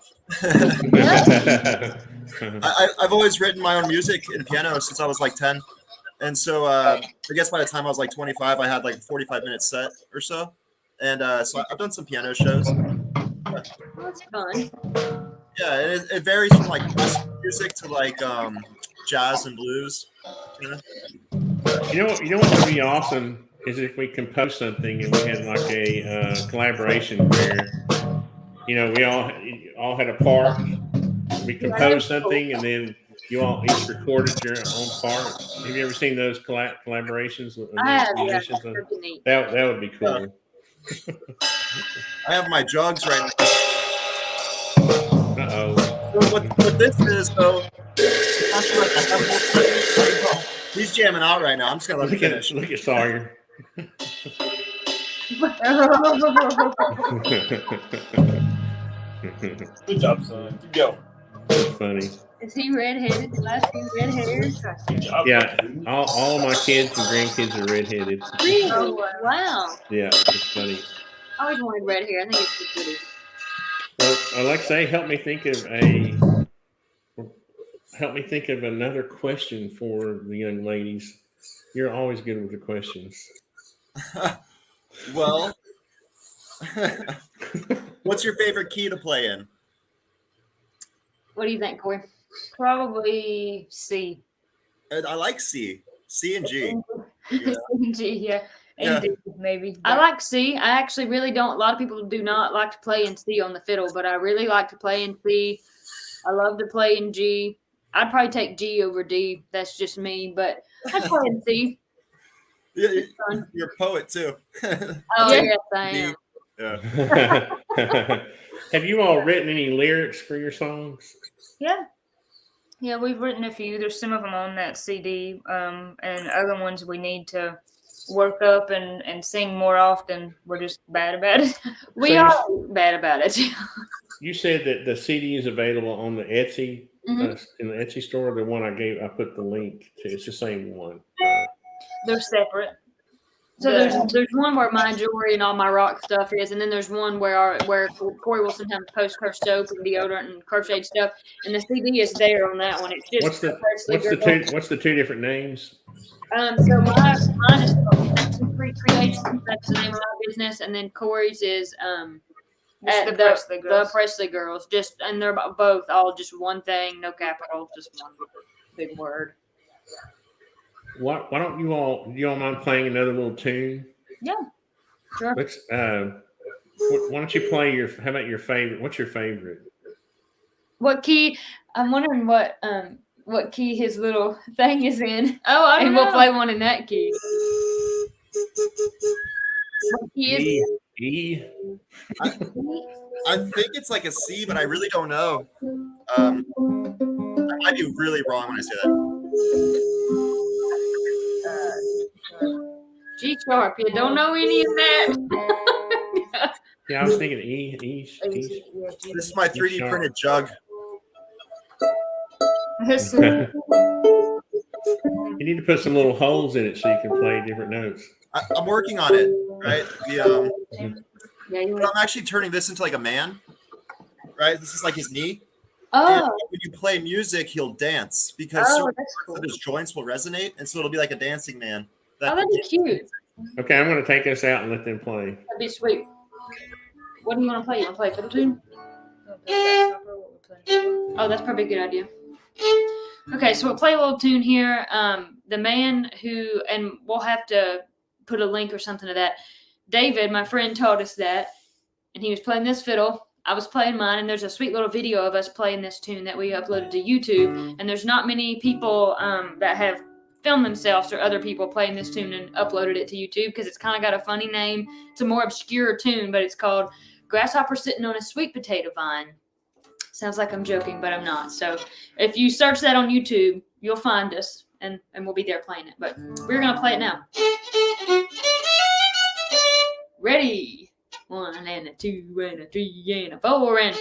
Speaker 4: I've always written my own music in piano since I was like 10. And so I guess by the time I was like 25, I had like a 45-minute set or so. And so I've done some piano shows.
Speaker 3: That's fun.
Speaker 4: Yeah, it varies from like classical music to like jazz and blues.
Speaker 1: You know what would be awesome is if we composed something and we had like a collaboration where we all had a part. We composed something and then you all each recorded your own part. Have you ever seen those collaborations with musicians? That would be cool.
Speaker 4: I have my jugs right now.
Speaker 1: Uh-oh.
Speaker 4: What this is, though, he's jamming out right now. I'm just going to let him finish.
Speaker 1: Look at Sawyer.
Speaker 6: Good job, son. Keep going.
Speaker 1: That's funny.
Speaker 3: Is he redheaded? Last two red hair?
Speaker 1: Yeah, all my kids and grandkids are redheaded.
Speaker 3: Really?
Speaker 2: Oh,
Speaker 3: Wow.
Speaker 1: Yeah, it's funny.
Speaker 3: I always wanted red hair. I think it's too pretty.
Speaker 1: Well, Alexei, help me think of another question for the young ladies. You're always good with the questions.
Speaker 4: Well, what's your favorite key to play in?
Speaker 3: What do you think, Corie?
Speaker 2: probably C.
Speaker 4: I like C and G.
Speaker 2: G, yeah.
Speaker 4: Yeah.
Speaker 2: And D, maybe.
Speaker 3: I like C. I actually really don't. A lot of people do not like to play in C on the fiddle, but I really like to play in C. I love to play in G. I'd probably take G over D. That's just me, but I play in C.
Speaker 4: Yeah,
Speaker 3: It's fun.
Speaker 4: you're a poet too.
Speaker 3: Oh
Speaker 2: Yeah.
Speaker 3: yes, I am.
Speaker 4: Yeah.
Speaker 1: Have you all written any lyrics for your songs?
Speaker 2: Yeah. Yeah, we've written a few. There's some of them on that CD, and other ones we need to work up and sing more often. We're just bad about it.
Speaker 3: We
Speaker 1: So
Speaker 3: are bad about it.
Speaker 1: You said that the CD is available on the Etsy in the Etsy store. The one I put the link to. It's the same one.
Speaker 2: They're separate.
Speaker 3: So there's one where my jewelry and all my rock stuff is, and then there's one where Corie will sometimes post her soap and deodorant and crocheted stuff, and the CD is there on that one. It's just
Speaker 1: What's the two different names?
Speaker 3: So mine is called Free Creations. That's the name of my business, and then Corey's is
Speaker 2: Just
Speaker 3: at
Speaker 2: the Presley Girls.
Speaker 3: The Presley Girls. Just and they're both all just one thing, no capitals, just one big word.
Speaker 1: Why don't you all mind playing another little tune?
Speaker 3: Yeah, sure.
Speaker 1: Let's. Why don't you play how about your favorite? What's your favorite?
Speaker 3: What key? I'm wondering what key his little thing is in.
Speaker 2: Oh, I don't
Speaker 3: and
Speaker 2: know.
Speaker 3: we'll play one in that key. What key is it?
Speaker 1: E.
Speaker 4: I think it's like a C, but I really don't know. I might be really wrong when I say that.
Speaker 3: G sharp. You don't know any of that.
Speaker 1: Yeah, I was thinking E.
Speaker 4: This is my 3D printed jug.
Speaker 1: You need to put some little holes in it so you can play different notes.
Speaker 4: I'm working on it, right?
Speaker 3: Yeah,
Speaker 4: But I'm actually turning this into like a man, right? This is like his knee.
Speaker 3: Oh,
Speaker 4: And when you play music, he'll dance because certain parts of his joints will resonate, and so it'll be like a dancing man.
Speaker 3: that'd be cute.
Speaker 1: Okay, I'm going to take us out and let them play.
Speaker 3: That'd be sweet. What do you want to play? You want to play a fiddle tune? Oh, that's probably a good idea. Okay, so we'll play a little tune here. The man who, and we'll have to put a link or something to that. David, my friend, taught us that, and he was playing this fiddle. I was playing mine, and there's a sweet little video of us playing this tune that we uploaded to YouTube. And there's not many people that have filmed themselves or other people playing this tune and uploaded it to YouTube because it's kind of got a funny name. It's a more obscure tune, but it's called Grasshopper Sitting on a Sweet Potato Vine. Sounds like I'm joking, but I'm not. So if you search that on YouTube, you'll find us, and we'll be there playing it. But we're going to play it now. Ready? 1 and a 2 and a 3 and a 4 and...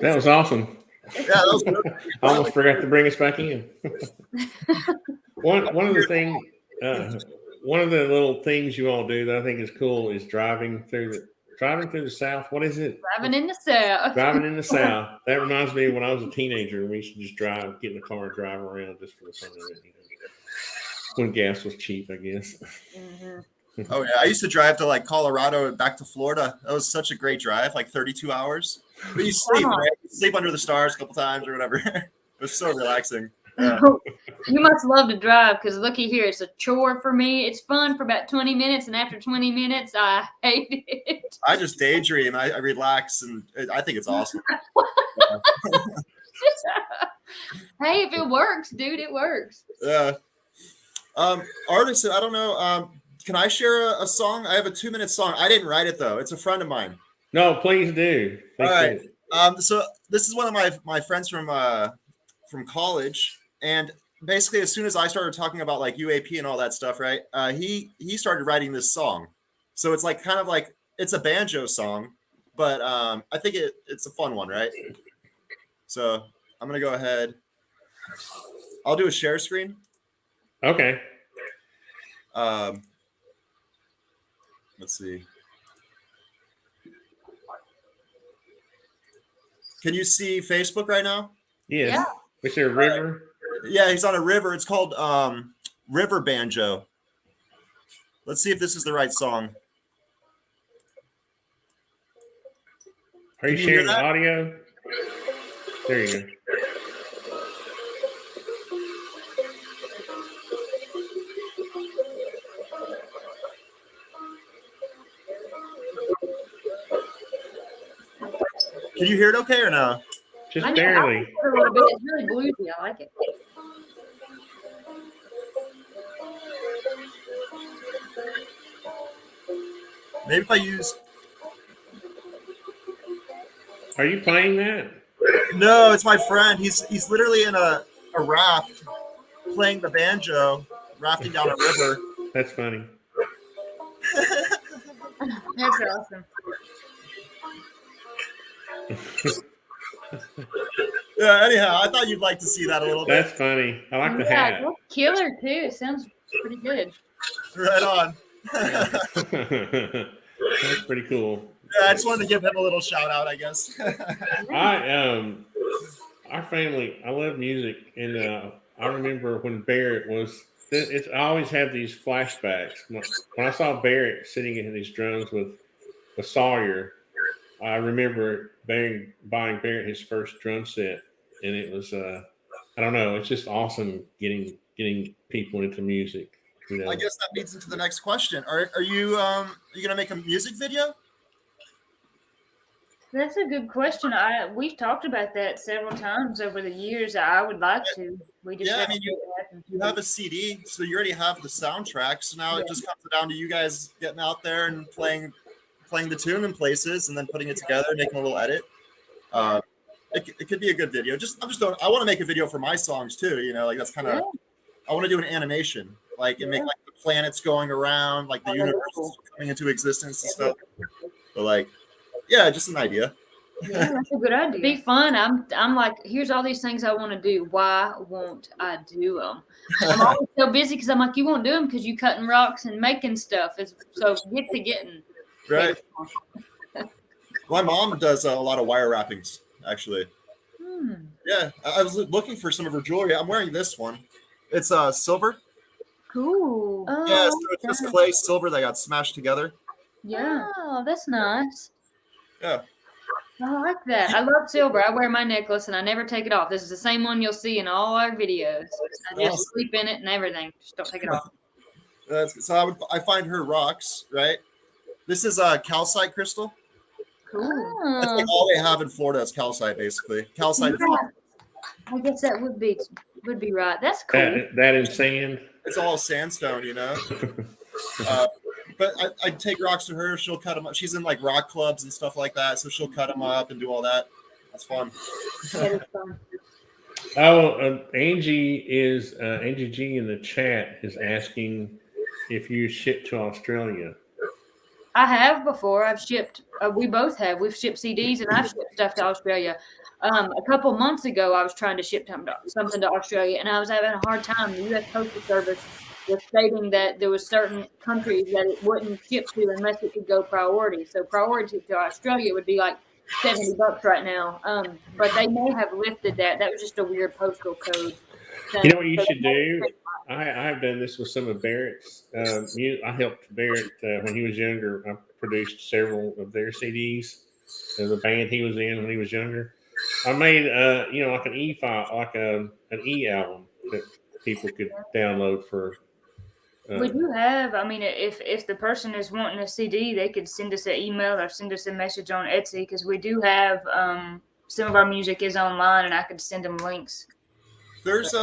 Speaker 1: That was awesome.
Speaker 4: Yeah, that was good.
Speaker 1: I almost forgot to bring us back in. One of the things, one of the little things you all do that I think is cool is driving through the South. What is it?
Speaker 3: Driving in the South.
Speaker 1: Driving in the South. That reminds me of when I was a teenager. We used to just get in the car, and drive around just for the fun of it. When gas was cheap, I guess.
Speaker 4: Oh yeah, I used to drive to like Colorado and back to Florida. That was such a great drive, like 32 hours. But you sleep, right? You sleep under the stars a couple times or whatever. It was so relaxing. Yeah.
Speaker 3: You must love to drive because looky here, it's a chore for me. It's fun for about 20 minutes, and after 20 minutes, I hate it.
Speaker 4: I just daydream. I relax, and I think it's awesome.
Speaker 3: Hey, if it works, dude, it works.
Speaker 4: Yeah. Artists, I don't know. Can I share a song? I have a 2-minute song. I didn't write it though. It's a friend of mine.
Speaker 1: No, please do.
Speaker 4: All right. So this is one of my friends from college, and basically as soon as I started talking about like UAP and all that stuff, right? He started writing this song. So it's like kind of like it's a banjo song, but I think it's a fun one, right? So I'm gonna go ahead. I'll do a share screen.
Speaker 1: Okay.
Speaker 4: Let's see. Can you see Facebook right now?
Speaker 1: Yes.
Speaker 3: Yeah.
Speaker 1: Is there a river?
Speaker 4: Yeah, he's on a river. It's called River Banjo. Let's see if this is the right song.
Speaker 1: Are you
Speaker 4: Can you hear
Speaker 1: sharing the
Speaker 4: that?
Speaker 1: audio? There you go.
Speaker 4: Can you hear it okay or no?
Speaker 1: Just
Speaker 3: I know
Speaker 1: barely.
Speaker 3: a little bit. It's really bluesy. I like it.
Speaker 4: Maybe if I use...
Speaker 1: Are you playing that?
Speaker 4: No, it's my friend. He's literally in a raft playing the banjo, rafting down a river.
Speaker 1: That's funny.
Speaker 2: That's awesome.
Speaker 4: Yeah, anyhow, I thought you'd like to see that a little bit.
Speaker 1: That's funny. I like the
Speaker 3: Yeah,
Speaker 1: hat.
Speaker 3: that's killer too. It sounds pretty good.
Speaker 4: Right on.
Speaker 1: That's pretty cool.
Speaker 4: Yeah, I just wanted to give him a little shout out, I guess.
Speaker 1: Our family, I love music, and I remember when Barrett was. I always have these flashbacks. When I saw Barrett sitting in these drums with Sawyer, I remember buying Barrett his first drum set, and it was I don't know, it's just awesome getting people into music. You know?
Speaker 4: I guess that leads into the next question. Are you gonna make a music video?
Speaker 2: That's a good question. We've talked about that several times over the years. I would like to. We just
Speaker 4: Yeah, I mean, you have a CD, so you already have the soundtrack. So now it just comes down to you guys getting out there and playing the tune in places, and then putting it together, making a little edit. It could be a good video. I want to make a video for my songs too. You know, like that's kind of. I want to do an animation, like and make like the planets going around, like the universe coming into existence and stuff. But like. Yeah, just an idea.
Speaker 2: Yeah, that's a good idea.
Speaker 3: It'd be fun. I'm like, here's all these things I want to do. Why won't I do them? I'm always so busy because I'm like, you won't do them because you cutting rocks and making stuff. So get to getting.
Speaker 4: Right. My mom does a lot of wire wrappings, actually. Yeah, I was looking for some of her jewelry. I'm wearing this one. It's silver.
Speaker 3: Cool.
Speaker 2: Oh,
Speaker 4: Yeah, so it's just clay silver that got smashed together.
Speaker 2: yeah.
Speaker 3: Oh, that's nice.
Speaker 4: Yeah.
Speaker 3: I like that. I love silver. I wear my necklace and I never take it off. This is the same one you'll see in all our videos. I just sleep in it and everything. Just don't take it off.
Speaker 4: So I find her rocks, right? This is calcite crystal.
Speaker 3: Cool.
Speaker 4: That's like all they have in Florida is calcite, basically. Calcite.
Speaker 3: I guess that would be right. That's cool.
Speaker 1: That in sand.
Speaker 4: It's all sandstone, you know. But I take rocks to her. She'll cut them up. She's in like rock clubs and stuff like that, so she'll cut them up and do all that. That's fun.
Speaker 3: That is fun.
Speaker 1: Oh, Angie G in the chat is asking if you ship to Australia.
Speaker 3: I have before. I've shipped. We both have. We've shipped CDs and I've shipped stuff to Australia. A couple months ago, I was trying to ship something to Australia, and I was having a hard time. The U.S. Postal Service was stating that there was certain countries that it wouldn't ship to unless it could go priority. So priority to Australia would be like $70 right now. But they may have lifted that. That was just a weird postal code.
Speaker 1: You know what you should do? I've done this with some of Barrett's. I helped Barrett when he was younger. I produced several of their CDs. The band he was in when he was younger. I made like an E file, like an E album that people could download for.
Speaker 2: We do have. I mean, if the person is wanting a CD, they could send us an email or send us a message on Etsy, because we do have some of our music is online, and I could send them links.
Speaker 4: There's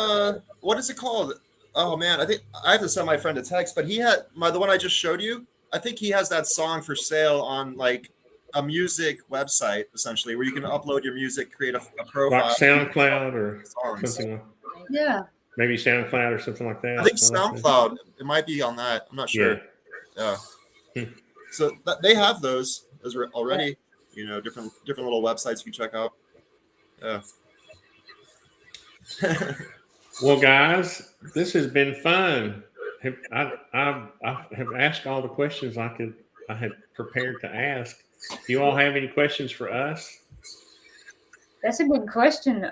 Speaker 4: what is it called? Oh man, I think I have to send my friend a text, but he had the one I just showed you. I think he has that song for sale on like a music website, essentially, where you can upload your music, create a profile,
Speaker 1: like SoundCloud or
Speaker 4: songs.
Speaker 1: something like.
Speaker 3: Yeah.
Speaker 1: Maybe SoundCloud or something like that.
Speaker 4: I think SoundCloud. It might be on that. I'm not sure. Yeah. So they have those already. You know, different little websites you can check out. Yeah.
Speaker 1: Well, guys, this has been fun. I have asked all the questions I had prepared to ask. Do you all have any questions for us?
Speaker 2: That's a good question.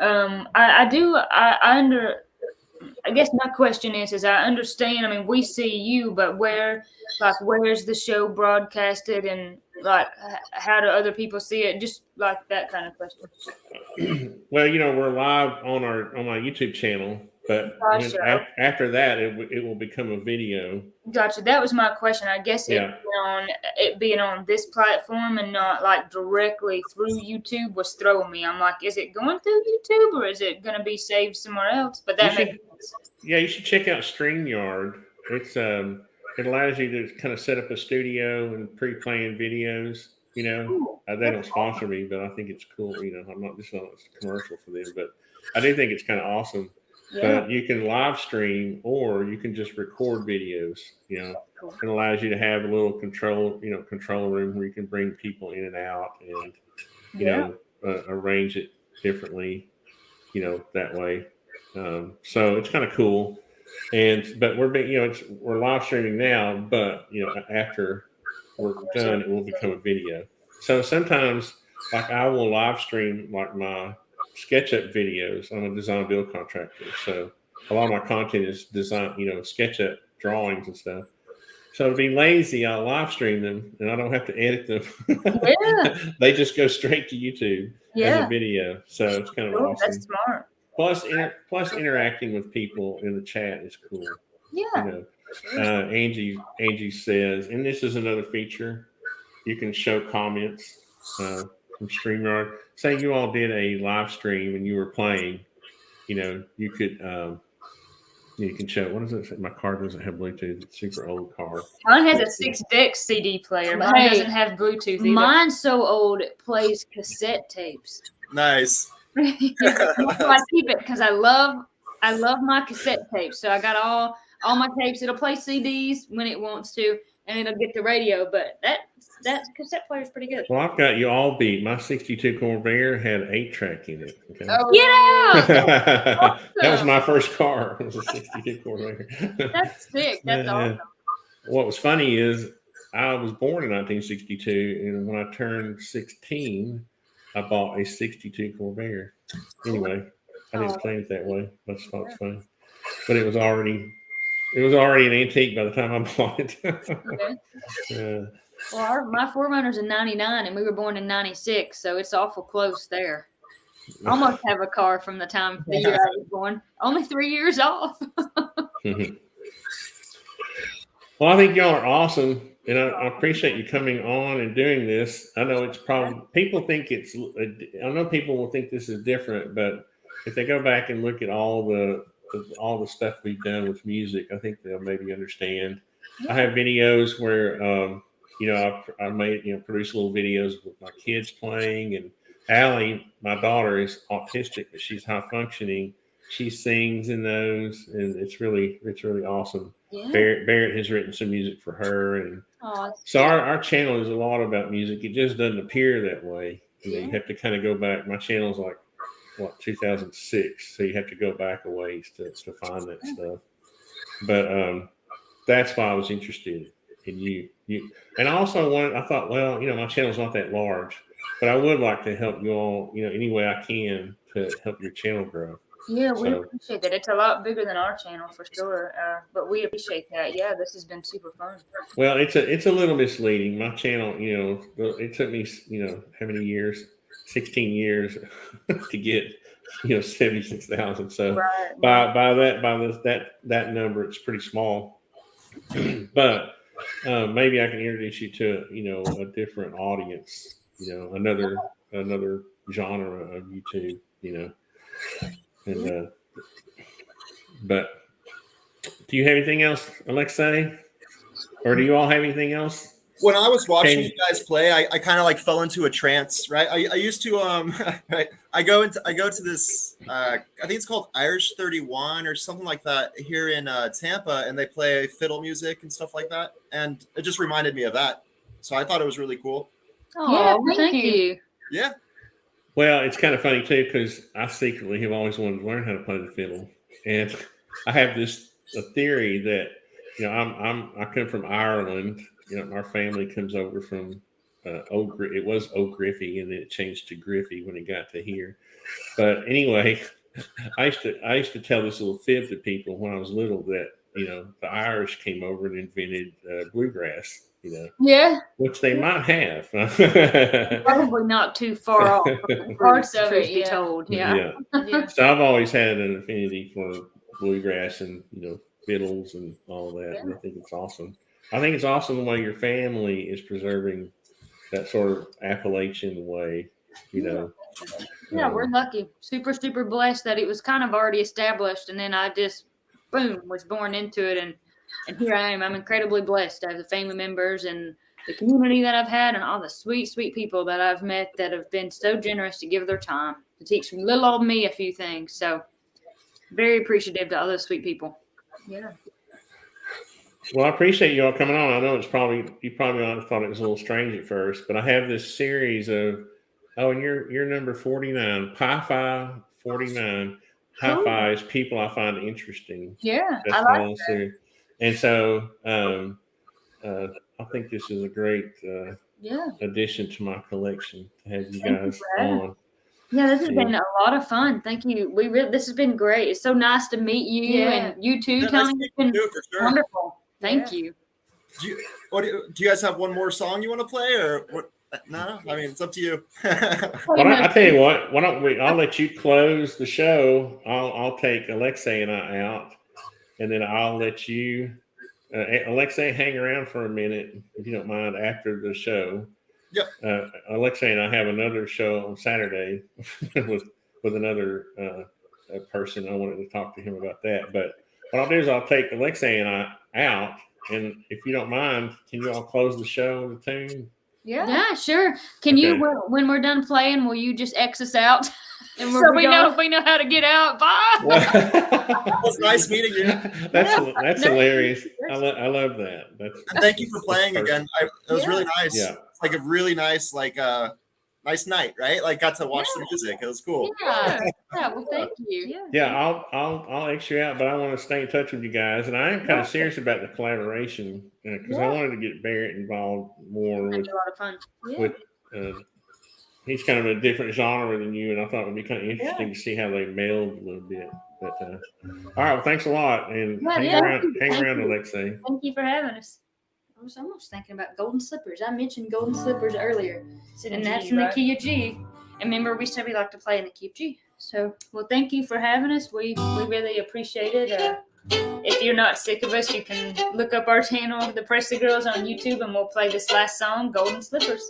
Speaker 2: I guess my question is I understand. I mean, we see you, but where's the show broadcasted, and like how do other people see it? Just like that kind of question.
Speaker 1: Well, we're live on my YouTube channel, but after that, it will become a video.
Speaker 2: Gotcha. That was my question. I guess it being on this platform and not like directly through YouTube was throwing me. I'm like, is it going through YouTube or is it going to be saved somewhere else? But that makes sense.
Speaker 1: Yeah, you should check out StreamYard. It's it allows you to kind of set up a studio and pre-plan videos. They don't sponsor me, but I think it's cool. I'm not just on a commercial for them, but I do think it's kind of awesome. Yeah. But you can live stream or you can just record videos. It allows you to have a little control room where you can bring people in and out and arrange it differently. That way. So it's kind of cool. But we're live streaming now, but after we're done, it will become a video. So sometimes, like, I will live stream like my SketchUp videos. I'm a design build contractor, so a lot of my content is design, SketchUp drawings and stuff. So to be lazy, I'll live stream them, and I don't have to edit them. Yeah. They just go straight to YouTube as a video. So it's kind of awesome.
Speaker 2: That's smart.
Speaker 1: Plus, interacting with people in the chat is cool.
Speaker 3: Yeah.
Speaker 1: Angie says, and this is another feature, you can show comments from StreamYard. Say you all did a live stream and you were playing, you could you can show. What is it? My car doesn't have Bluetooth. It's a super old car.
Speaker 2: Mine has a 6-deck CD player. Mine doesn't have Bluetooth either.
Speaker 3: Mine's so old it plays cassette tapes.
Speaker 4: Nice.
Speaker 3: So I keep it because I love my cassette tapes. So I got all my tapes. It'll play CDs when it wants to, and it'll get the radio. But that cassette player is pretty good.
Speaker 1: Well, I've got you all beat. My '62 Corvair had 8-track in it. Okay?
Speaker 3: Oh, get out!
Speaker 1: Awesome. That was my first car. It was a '62 Corvair.
Speaker 3: That's sick. That's awesome.
Speaker 1: What was funny is I was born in 1962, and when I turned 16, I bought a '62 Corvair. Anyway, I didn't plan it that way. I just thought it was funny, but it was already an antique by the time I bought it.
Speaker 3: Okay. Well, my Forerunner's in '99, and we were born in '96, so it's awful close there. Almost have a car from the time the year I was born. Only 3 years off.
Speaker 1: Well, I think y'all are awesome, and I appreciate you coming on and doing this. I know it's probably people think I know people will think this is different, but if they go back and look at all the stuff we've done with music, I think they'll maybe understand. I have videos where I made produce little videos with my kids playing, and Allie, my daughter, is autistic, but she's high functioning. She sings in those, and it's really awesome. Yeah. Barrett has written some music for her, and so our channel is a lot about music. It just doesn't appear that way. You have to kind of go back. My channel's like 2006. So you have to go back a ways to find that stuff. But that's why I was interested in you. And I also I thought, well, my channel's not that large, but I would like to help you all, any way I can to help your channel grow.
Speaker 2: Yeah, we appreciate that. It's a lot bigger than our channel for sure, but we appreciate that. Yeah, this has been super fun.
Speaker 1: Well, it's a little misleading. My channel, it took me, how many years? 16 years to get, 76,000. So
Speaker 2: Right.
Speaker 1: by that number, it's pretty small. But maybe I can introduce you to, a different audience, another genre of YouTube, and but do you have anything else, Alexei? Or do you all have anything else?
Speaker 4: When I was watching you guys play, I kind of like fell into a trance, right? I used to right. I go to this I think it's called Irish 31 or something like that here in Tampa, and they play fiddle music and stuff like that, and it just reminded me of that. So I thought it was really cool.
Speaker 3: Oh, thank you.
Speaker 4: Yeah.
Speaker 1: Well, it's kind of funny too, because I secretly have always wanted to learn how to play the fiddle, and I have a theory that I come from Ireland. Our family comes over from it was Old Griffey, and then it changed to Griffey when it got to here. But anyway, I used to tell this little fib to people when I was little that the Irish came over and invented bluegrass.
Speaker 3: Yeah,
Speaker 1: Which they might have.
Speaker 3: probably not too far off.
Speaker 2: Parts of it,
Speaker 3: Truth be told, yeah.
Speaker 1: So I've always had an affinity for bluegrass and fiddles and all that.
Speaker 3: Yeah.
Speaker 1: And I think it's awesome. I think it's awesome the way your family is preserving that sort of Appalachian way.
Speaker 3: Yeah, we're lucky. Super, super blessed that it was kind of already established, and then I just, boom, was born into it, and here I am. I'm incredibly blessed to have the family members and the community that I've had and all the sweet, sweet people that I've met that have been so generous to give their time to teach little old me a few things. So very appreciative to all those sweet people.
Speaker 2: Yeah.
Speaker 1: Well, I appreciate you all coming on. I know you probably thought it was a little strange at first, but I have this series of, and you're number 49, PiFi 49. PiFi is people I find interesting.
Speaker 2: Yeah,
Speaker 1: That's
Speaker 2: I like that.
Speaker 1: And so I think this is a great addition to my collection to have you guys on.
Speaker 3: Yeah, this has been a lot of fun. Thank you. This has been great. It's so nice to meet you and you too, Tony. It's been wonderful. Thank you.
Speaker 4: Do you guys have one more song you want to play, or what? No, I mean, it's up to you.
Speaker 1: Well, I tell you what. Why don't I'll let you close the show. I'll take Alexei and I out, and then I'll let you, Alexei, hang around for a minute if you don't mind after the show.
Speaker 4: Yep.
Speaker 1: Alexei and I have another show on Saturday with another person. I wanted to talk to him about that. But what I'll do is I'll take Alexei and I out, and if you don't mind, can you all close the show with a tune?
Speaker 3: Yeah, sure. Can you, when we're done playing, will you just X us out? And so we know how to get out. Bye.
Speaker 4: It was nice meeting you.
Speaker 1: That's hilarious. I love that.
Speaker 4: And thank you for playing again. It was really nice.
Speaker 1: Yeah.
Speaker 4: It's like a really nice, nice night, right? Like got to watch the music. It was cool.
Speaker 3: Yeah. Well, thank you.
Speaker 1: Yeah, I'll X you out, but I want to stay in touch with you guys, and I am kind of serious about the collaboration because I wanted to get Barrett involved more.
Speaker 3: That's a lot of fun.
Speaker 1: With he's kind of a different genre than you, and I thought it would be kind of interesting to see how they meld a little bit. But all right, well, thanks a lot, and hang around, Alexei.
Speaker 3: Thank you for having us. I was almost thinking about golden slippers. I mentioned golden slippers earlier, and that's in the key of G. And remember, we said we like to play in the key of G. So, well, thank you for having us. We really appreciate it.
Speaker 2: If you're not sick of us, you can look up our channel, the Presley Girls, on YouTube, and we'll play this last song, Golden Slippers.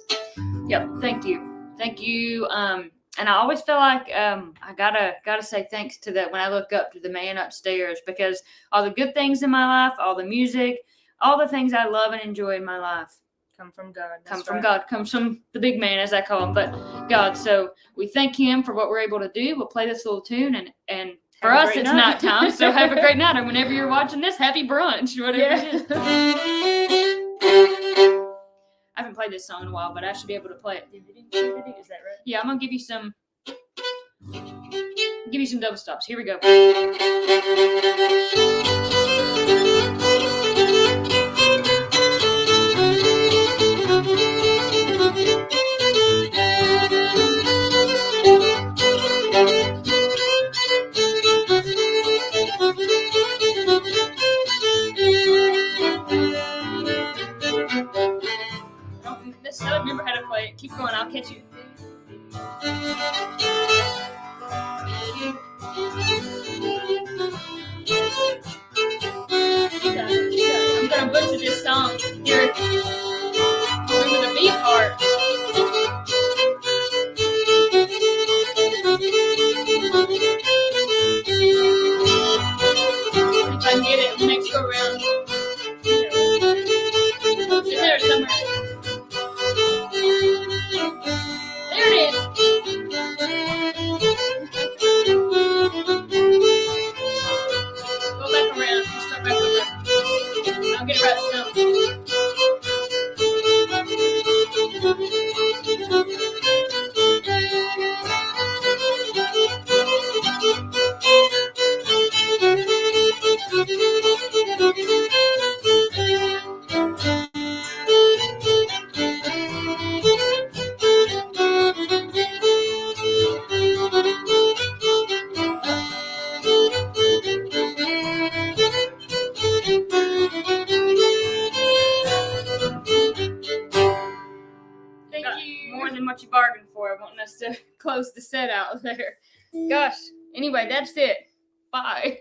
Speaker 3: Yep. Thank you. And I always feel like I gotta say thanks to that when I look up to the man upstairs, because all the good things in my life, all the music, all the things I love and enjoy in my life
Speaker 2: come from God.
Speaker 3: God, comes from the big man, as I call him, but God. So we thank him for what we're able to do. We'll play this little tune, and for us, it's night time. So have a great night. And whenever you're watching this, happy brunch, whatever it is. I haven't played this song in a while, but I should be able to play it. Is that right? Yeah, I'm going to give you some Give you some double stops. Here we go. I don't remember how to play it. Keep going. I'll catch you. I'm gonna butcher this song. Here, remember the B part. If I can get it next go round. It's in there somewhere. There it is. Go back around. Start back over. I'll get it right this time. More than what you bargained for, wanting us to close the set out there. Gosh. Anyway, that's it. Bye.